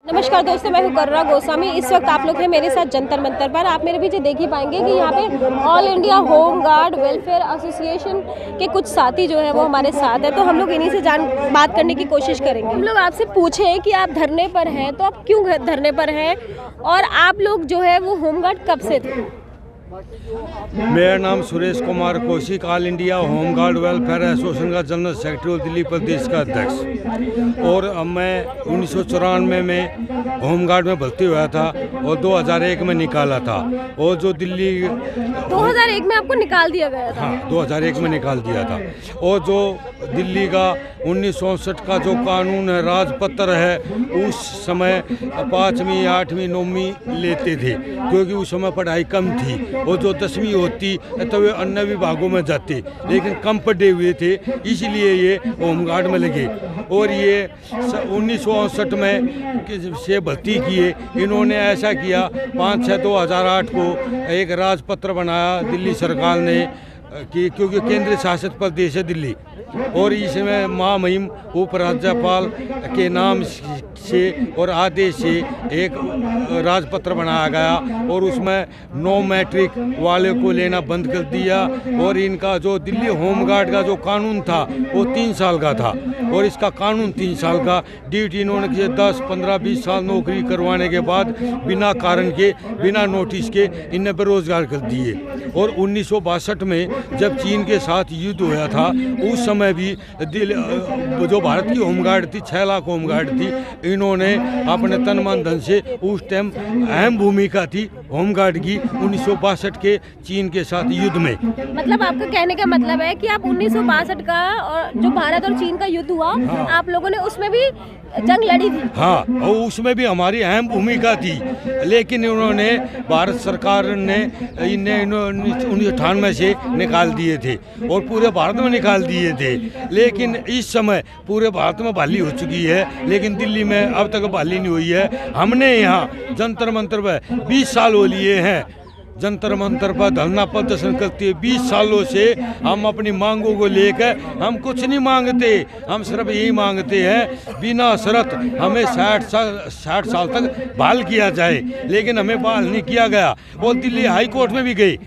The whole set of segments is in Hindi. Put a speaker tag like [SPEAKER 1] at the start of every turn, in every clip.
[SPEAKER 1] नमस्कार दोस्तों, मैं हूं कर्रा गोस्वामी। इस वक्त आप लोग हैं मेरे साथ जंतर मंतर पर। आप मेरे पीछे देख ही पाएंगे कि यहाँ पे all India home guard welfare association के कुछ साथी जो है वो हमारे साथ है। तो हम लोग इन्हीं से बात करने की कोशिश करेंगे। हम लोग आपसे पूछें कि आप धरने पर हैं, तो आप क्यों धरने पर हैं और आप लोग जो है वो होम गार्ड कब से थे?
[SPEAKER 2] मेरा नाम Suresh Kumar Kaushik, all India home guard welfare association का जनरल सेक्रेटरी और दिल्ली प्रदेश का अध्यक्ष। और अब मैं 1994 में होम गार्ड में भर्ती हुआ था और 2001 में निकाला था। और जो दिल्ली
[SPEAKER 1] 2001 में आपको निकाल दिया गया था?
[SPEAKER 2] हाँ, 2001 में निकाल दिया था। और जो दिल्ली का 1964 का जो कानून है, राजपत्र है, उस समय 5वीं 8वीं 9वीं लेते थे, क्योंकि उस समय पढ़ाई कम थी। और जो 10वीं होती तो वे अन्य विभागों में जाते, लेकिन कम पढ़े हुए थे, इसलिए ये होमगार्ड में लगे। और ये 1968 में से भर्ती किए। इन्होंने ऐसा किया 5/6/2008 को एक राजपत्र बनाया दिल्ली सरकार ने कि क्योंकि केंद्रीय शासित प्रदेश है दिल्ली, और इसमें महामहिम उपराज्यपाल के नाम से और आदेश से एक राजपत्र बनाया गया। और उसमें नो मैट्रिक वाले को लेना बंद कर दिया। और इनका जो दिल्ली होमगार्ड का जो कानून था वो 3 साल का था, और इसका कानून 3 साल का। ड्यूटी इन्होंने किए 10, 15, 20 साल नौकरी करवाने के बाद बिना कारण के, बिना नोटिस के इन्हें बेरोजगार कर दिए। और 1962 में जब चीन के साथ युद्ध हुआ था, उस समय भी जो भारत की होमगार्ड थी, 6 लाख होमगार्ड थी, इन्होंने अपने तन मन धन से उस टाइम अहम भूमिका थी होमगार्ड की 1962 के चीन के साथ युद्ध में।
[SPEAKER 1] मतलब आपका कहने का मतलब है कि आप 1962 का और जो भारत और चीन का युद्ध हुआ, हाँ, आप लोगों ने उसमें भी जंग लड़ी थी?
[SPEAKER 2] हाँ, और उसमें भी हमारी अहम भूमिका थी। लेकिन उन्होंने, भारत सरकार ने इन्हें 1998 से निकाल दिए थे और पूरे भारत में निकाल दिए थे। लेकिन इस समय पूरे भारत में बहाली हो चुकी है, लेकिन दिल्ली में अब तक बहाली नहीं हुई है। हमने यहाँ जंतर मंतर पर 20 साल हो लिए हैं, जंतर मंतर पर धरना प्रदर्शन करते हैं। 20 सालों से हम अपनी मांगों को लेकर, हम कुछ नहीं मांगते, हम सिर्फ यही मांगते हैं बिना शर्त हमें 60 साल तक बहाल किया जाए। लेकिन हमें बहाल नहीं किया गया और दिल्ली हाई कोर्ट में भी गए।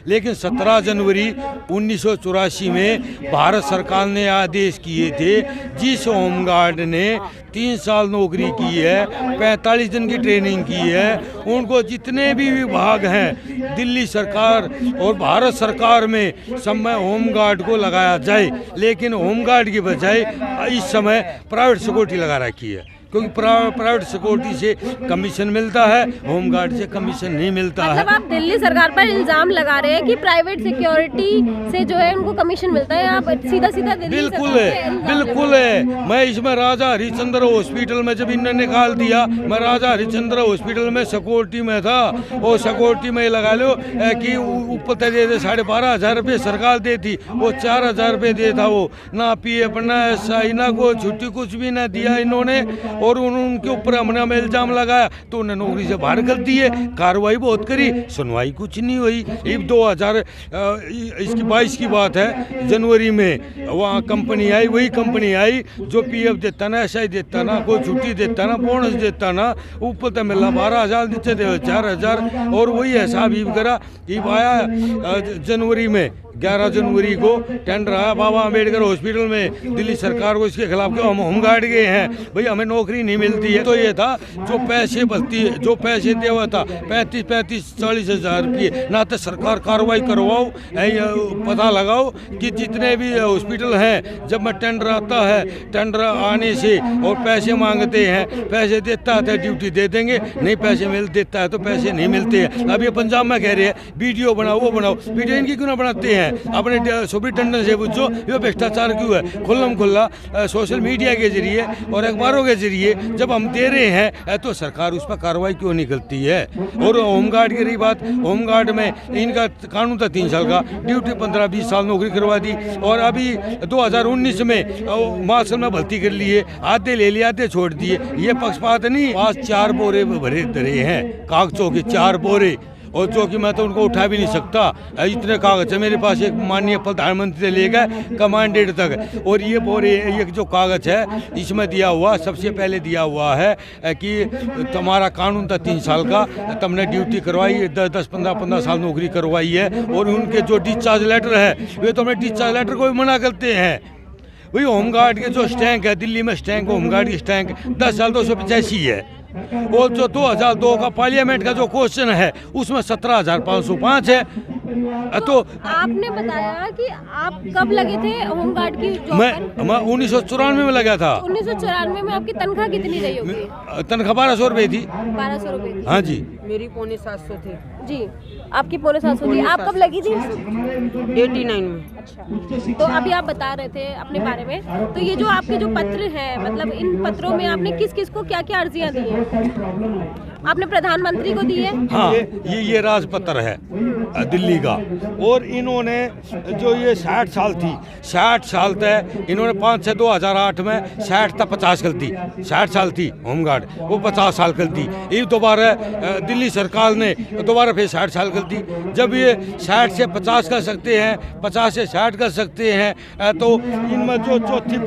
[SPEAKER 2] लेकिन 17 जनवरी 1984 में भारत सरकार ने आदेश किए थे, जिस होमगार्ड ने 3 साल नौकरी की है, 45 दिन की ट्रेनिंग की है, उनको जितने भी विभाग हैं दिल्ली सरकार और भारत सरकार में, सब में होमगार्ड को लगाया जाए। लेकिन होमगार्ड की बजाय इस समय प्राइवेट सिक्योरिटी लगा रखी है, क्योंकि प्राइवेट सिक्योरिटी से कमीशन मिलता है, होमगार्ड से कमीशन नहीं मिलता है।
[SPEAKER 1] मतलब आप दिल्ली सरकार पर इल्जाम लगा रहे हैं कि प्राइवेट सिक्योरिटी से जो है उनको कमीशन मिलता है? आप सीधा
[SPEAKER 2] बिल्कुल है, बिल्कुल है। मैं इसमें राजा हरिश्चंद्र हॉस्पिटल में जब इन्होंने निकाल दिया, मैं राजा हरिश्चंद्र हॉस्पिटल में सिक्योरिटी में था, और सिक्योरिटी में लगा लो कि ऊपर दे 12,500 रुपये सरकार देती, वो 4,000 रुपये दे था। वो ना PF ना SI ना को छुट्टी, कुछ भी ना दिया इन्होंने। और उनके ऊपर हमने इल्जाम लगाया तो उन्हें नौकरी से बाहर कर दिए। कार्रवाई बहुत करी, सुनवाई कुछ नहीं हुई। अब 2022 की बात है, जनवरी में वहाँ कंपनी आई, वही कंपनी आई जो PF देता ना, SI देता ना, कोई छुट्टी देता ना, बोनस देता ना, ऊपर तो मिला 12,000 देते थे, 4,000। और वही हिसाब करा। अब आया जनवरी में, 11 जनवरी को टेंडर आया बाबा अम्बेडकर हॉस्पिटल में, दिल्ली सरकार को इसके खिलाफ क्यों हम होमगार्ड गए हैं, भाई हमें नौकरी नहीं मिलती है। तो ये था जो पैसे भर्ती, जो पैसे दिया हुआ था 35-40 हज़ार रुपये, ना तो सरकार कार्रवाई करवाओ, पता लगाओ कि जितने भी हॉस्पिटल हैं, जब मैं टेंडर आता है, टेंडर आने से और पैसे मांगते हैं, पैसे देता है तो ड्यूटी दे देंगे, नहीं पैसे मिल देता है तो पैसे नहीं मिलते हैं। अब ये पंजाब में कह रहे हैं वीडियो बनाओ, वो बनाओ, वीडियो इनकी क्यों ना बनाते हैं? अपने सुप्रिंटेंडेंट से पूछो ये भ्रष्टाचार क्यों है। खुल्लम खुल्ला सोशल मीडिया के जरिए और अखबारों के जरिए जब हम दे रहे हैं तो सरकार उस पर कार्रवाई क्यों नहीं करती है? और होमगार्ड की रही बात, होमगार्ड में इनका कानून था 3 साल का, ड्यूटी 15-20 साल नौकरी करवा दी। और अभी 2019 में मार्शल में भर्ती कर लिए, आधे ले लिए, आधे छोड़ दिए। ये पक्षपात नहीं। 4 बोरे भरे धरे हैं कागजों के, 4 बोरे, और जो कि मैं तो उनको उठा भी नहीं सकता, इतने कागज है मेरे पास। एक माननीय प्रधानमंत्री से लेकर कमांडेंट तक, और ये बोरे ये जो कागज है इसमें दिया हुआ, सबसे पहले दिया हुआ है कि तुम्हारा कानून था 3 साल का, तुमने ड्यूटी करवाई 10-15 साल नौकरी करवाई है, और उनके जो डिस्चार्ज लेटर है वे तो हमें डिस्चार्ज लेटर को भी मना करते हैं। वही होमगार्ड के जो स्टैंक है, दिल्ली में स्टैंक, होमगार्ड की स्टैंक 10 साल 285 है, और जो 2002 का पार्लियामेंट का जो क्वेश्चन है उसमें 17,505 है। तो
[SPEAKER 1] आपने बताया कि आप कब लगे थे होमगार्ड की जॉब पर?
[SPEAKER 2] मैं 1994 में लगा था।
[SPEAKER 1] 1994 में आपकी तनख्वाह कितनी रही होगी?
[SPEAKER 2] तनख्वाह 1200 रुपये थी।
[SPEAKER 1] 1200 रुपये थी।
[SPEAKER 2] हाँ जी,
[SPEAKER 3] मेरी पौने 700 थी
[SPEAKER 1] जी, आपकी पौने 700 थी। आप कब लगी थी?
[SPEAKER 3] 89 में।
[SPEAKER 1] अच्छा, तो अभी आप बता रहे थे अपने बारे में, तो ये जो आपके जो पत्र हैं, मतलब इन पत्रों में आपने किस किस को क्या क्या अर्जियां दी हैं? आपने प्रधानमंत्री को दी है?
[SPEAKER 2] हाँ, ये राजपत्र है दिल्ली का, और इन्होंने जो ये 60 साल थी, 60 साल तक इन्होंने 5 से 2008 में 60 तक 50 कर दी, 60 साल थी होमगार्ड, वो 50 साल कर दी। ये दोबारा दिल्ली सरकार ने दोबारा फिर 60 साल कर दी। जब ये 60 से 50 कर सकते हैं, 50 से 60 कर सकते हैं, तो इनमें जो चौथी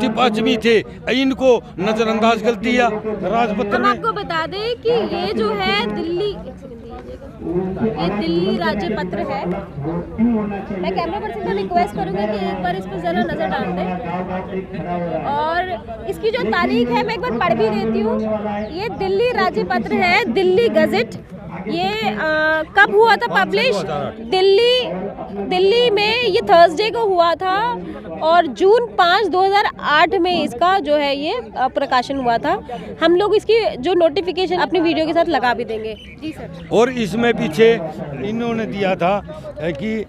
[SPEAKER 2] पांचवी थे इनको नजरअंदाज कर दिया राजपत्र
[SPEAKER 1] हम
[SPEAKER 2] ने।
[SPEAKER 1] आपको बता दें कि ये जो है दिल्ली, ये दिल्ली राज्य पत्र है। मैं कैमरा पर्सन को रिक्वेस्ट करूंगी कि एक बार इस पर जरा नजर डाल दें, और इसकी जो तारीख है मैं एक बार पढ़ भी देती हूँ। ये दिल्ली राज्य पत्र है, दिल्ली गजट। ये कब हुआ था पब्लिश? दिल्ली में ये थर्सडे को हुआ था, और जून 5, 2008 में इसका जो है ये प्रकाशन हुआ था। हम लोग इसकी जो नोटिफिकेशन अपनी वीडियो के साथ लगा भी देंगे। जी सर।
[SPEAKER 2] और इसमें पीछे इन्होंने दिया था कि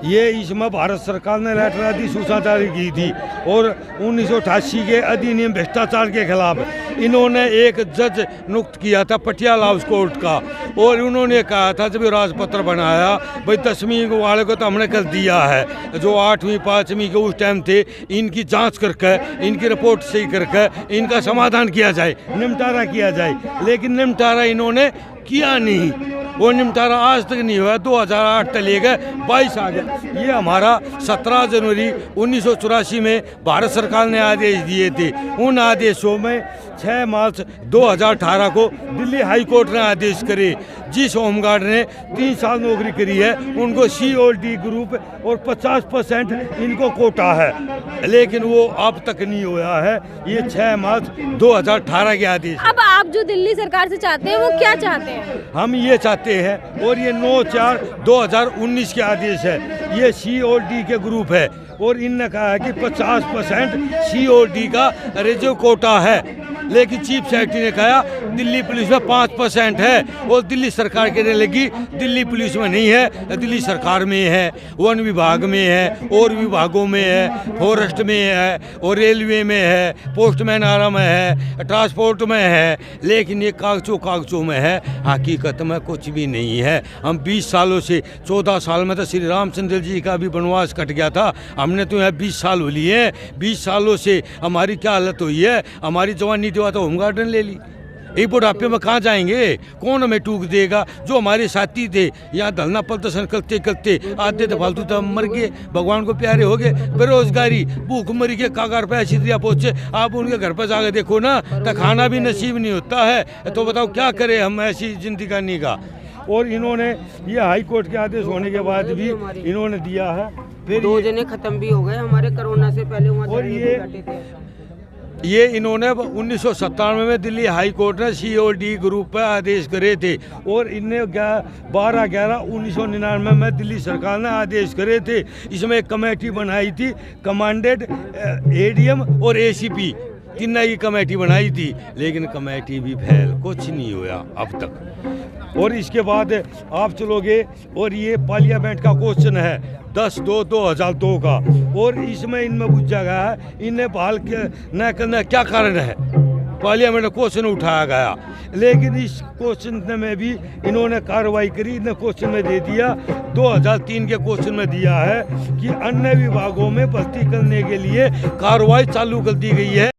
[SPEAKER 2] ये इसमें भारत सरकार ने लेटर अधिसूचना जारी की थी, और 1988 के अधिनियम भ्रष्टाचार के खिलाफ इन्होंने एक जज नियुक्त किया था पटियाला हाउस कोर्ट का, और उन्होंने कहा था जब राजपत्र बनाया, भाई 10वीं वाले को तो हमने कर दिया है, जो 8वीं 5वीं के उस टाइम थे इनकी जांच करके, इनकी रिपोर्ट सही करके इनका समाधान किया जाए, निपटारा किया जाए। लेकिन निपटारा इन्होंने किया नहीं, वो निपटारा आज तक नहीं हुआ। 2008 तक ले गए, 22 आ गए। ये हमारा 17 जनवरी 1984 में भारत सरकार ने आदेश दिए थे। उन आदेशों में 6 मार्च 2018 को दिल्ली हाई कोर्ट ने आदेश करे, जिस होमगार्ड ने 3 साल नौकरी करी है उनको COD ग्रुप और 50% इनको कोटा है, लेकिन वो अब तक नहीं हुआ है। ये 6 मार्च 2018 के आदेश।
[SPEAKER 1] अब आप जो दिल्ली सरकार से चाहते हैं वो क्या चाहते हैं?
[SPEAKER 2] हम ये चाहते हैं, और ये 9/4/2019 के आदेश है, ये COD के ग्रुप है, और इनने कहा है कि 50% COD का रिजर्व कोटा है, लेकिन चीफ सेक्रेटरी ने कहा दिल्ली पुलिस में 5% है, और दिल्ली सरकार कहने लगी दिल्ली पुलिस में नहीं है, दिल्ली सरकार में है, वन विभाग में है, और विभागों में है, फॉरेस्ट में है, और रेलवे में है, पोस्टमैन आरा में है, ट्रांसपोर्ट में है। लेकिन ये कागजों में है, हकीकत में कुछ भी नहीं है। हम 20 सालों से 14 साल में तो श्री रामचंद्र जी का भी वनवास कट गया था, हमने तो यहाँ 20 साल हो लिए हैं। 20 सालों से हमारी क्या हालत हुई है, हमारी जवानी देवा तो होमगार्ड ने ले ली। एक बुढ़ापे में कहाँ जाएंगे, कौन हमें टूक देगा? जो हमारे साथी थे यहाँ धरना प्रदर्शन करते करते आते थे, फालतू तो मर गए, भगवान को प्यारे हो गए। बेरोजगारी, भूखमरी के कागार पे ऐसी दिया पहुँचे। आप उनके घर पर जाकर देखो ना, तो खाना भी नसीब नहीं होता है, तो बताओ क्या करें हम ऐसी जिंदगानी का। और इन्होंने ये हाई कोर्ट के आदेश होने के बाद भी इन्होंने दिया है। फिर
[SPEAKER 3] 2 जने खत्म भी हो गए हमारे कोरोना से पहले, वहाँ
[SPEAKER 2] और
[SPEAKER 3] धरने पे बैठे थे।
[SPEAKER 2] ये इन्होंने 1997 में दिल्ली हाई कोर्ट ने COD ग्रुप पर आदेश करे थे, और इनने 12/11/1999 में दिल्ली सरकार ने आदेश करे थे। इसमें एक कमेटी बनाई थी, कमांडेंट, ADM और ACP, तीनों की कमेटी बनाई थी, लेकिन कमेटी भी फेल, कुछ नहीं हुआ अब तक। और इसके बाद आप चलोगे, और ये पार्लियामेंट का क्वेश्चन है 10/2/2002 का, और इसमें इनमें पूछा गया है इन्हें बहाल न करने क्या कारण है। पार्लियामेंट में क्वेश्चन उठाया गया, लेकिन इस क्वेश्चन में भी इन्होंने कार्रवाई करी। इन्हें क्वेश्चन में दे दिया, 2003 के क्वेश्चन में दिया है कि अन्य विभागों में भर्ती करने के लिए कार्रवाई चालू कर दी गई है।